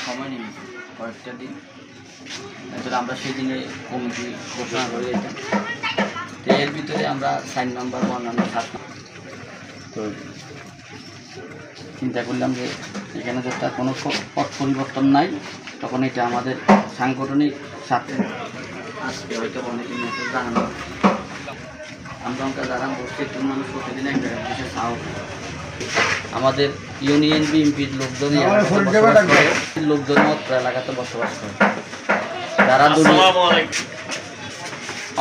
সময় নিয়েছি কয়েকটা দিন, আসলে আমরা সেই দিনে কমিটি ঘোষণা করে দিতাম। তো এর ভিতরে আমরা 4 নম্বর অন্যান্য 7 তো চিন্তা করলাম যে এখানে যাতে কোনো পথ পরিবর্তন নাই, তখন এটা আমাদের সাংগঠনিক স্বার্থে আজকে হয়তো অনেকের মেসেজ জানানো আমরা যারা বসছি একটু মানুষ প্রতিদিন একটা বিশেষ সাহস আমাদের ইউনিয়ন বিএনপির লোকজনই লোকজন মাত্র এলাকাতে বসবাস করে, যারা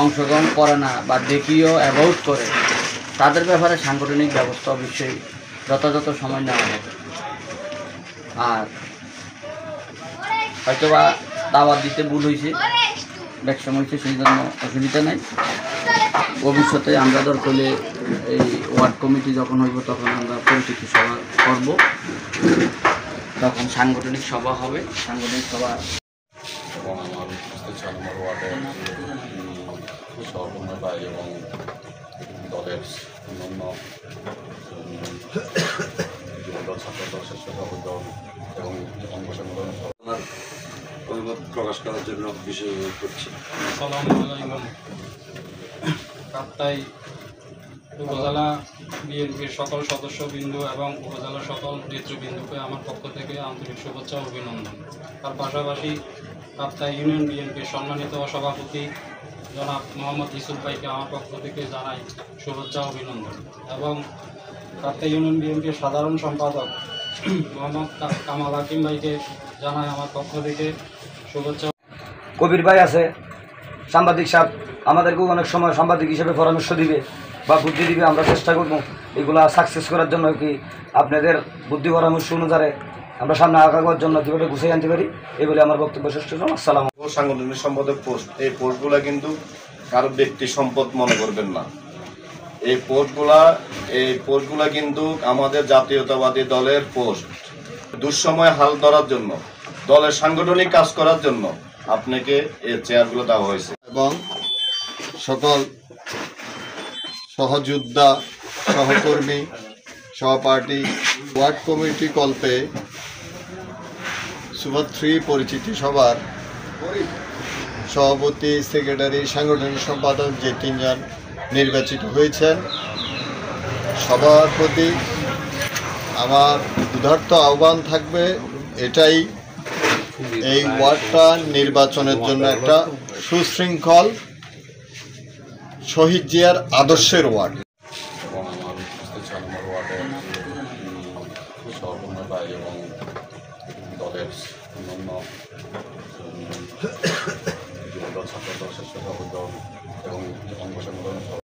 অংশগ্রহণ করে না বা দেখিও অ্যাভয়েড করে তাদের ব্যাপারে সাংগঠনিক ব্যবস্থা অবশ্যই যথাযথ সময় নেওয়া হবে। আর হয়তো বা দাওয়াত দিতে ভুল হয়েছে, ব্যবসা হয়েছে, সেই জন্য অসুবিধা নেই। ভবিষ্যতে আমরা দরকার হলে এই ওয়ার্ড কমিটি যখন হইব তখন আমরা পরিচিতি সভা করব, তখন সাংগঠনিক সভা হবে। সাংগঠনিক সভা এবং আমার 4 নম্বর ওয়ার্ডের সহকর্মী ভাই এবং দলের অন্যান্য যুবদল, ছাত্রদল, স্বেচ্ছাসেবক দল এবং অঙ্গ সংগঠন অভিমত প্রকাশ করার জন্য বিশেষ অনুরোধ করছি। কাপ্তাই উপজেলা বিএনপির সকল সদস্যবৃন্দ এবং উপজেলার সকল নেতৃবৃন্দকে আমার পক্ষ থেকে আন্তরিক শুভেচ্ছা ও অভিনন্দন। তার পাশাপাশি কাপ্তাই ইউনিয়ন বিএনপির সম্মানিত সভাপতি জনাব মোহাম্মদ ইউসুফ ভাইকে আমার পক্ষ থেকে জানাই শুভেচ্ছা ও অভিনন্দন, এবং কাপ্তাই ইউনিয়ন বিএনপির সাধারণ সম্পাদক মোহাম্মদ কামাল হাকিম ভাইকে জানাই আমার পক্ষ থেকে শুভেচ্ছা। কবির ভাই আছে, সাংবাদিক সাহেব আমাদেরকেও অনেক সময় সাংবাদিক হিসেবে পরামর্শ দিবে বা বুদ্ধি দিবে, আমরা চেষ্টা করব এগুলা সাকসেস করার জন্য কি আপনাদের বুদ্ধি পরামর্শ অনুযায়ী আমরা সামনে আগানোর জন্য কীভাবে গুছিয়ে আনতে পারি, এই বলে আমার বক্তব্য শেষ করলাম। আসসালাম। সাংগঠনিক সম্পাদক পোস্ট, এই পোস্টগুলো কিন্তু কারো ব্যক্তি সম্পদ মনে করবেন না। এই পোস্টগুলা কিন্তু আমাদের জাতীয়তাবাদী দলের পোস্ট। দুঃসময় হাল ধরার জন্য, দলের সাংগঠনিক কাজ করার জন্য আপনাকে এই চেয়ারগুলো দেওয়া হয়েছে। এবং সকল সহযোদ্ধা, সহকর্মী, সহপাঠী, ওয়ার্ড কমিটি কল্পে সুপার 3 পরিচিতি সভার সভাপতি, সেক্রেটারি, সাংগঠনিক সম্পাদক যে 3 জন নির্বাচিত হয়েছেন, সবার প্রতি আমার উদার্ত আহ্বান থাকবে এটাই, এই ওয়ার্ডটা নির্বাচনের জন্য একটা সুশৃঙ্খল শহীদ জিয়ার আদর্শের ওয়ার্ড। এবং আমার 4 নম্বর ওয়ার্ডের সহকর্মী ভাই এবং দলের অন্যান্য যুবদল, ছাত্রদল, স্বেচ্ছাসেবক দল এবং অঙ্গ সংগঠন আছে।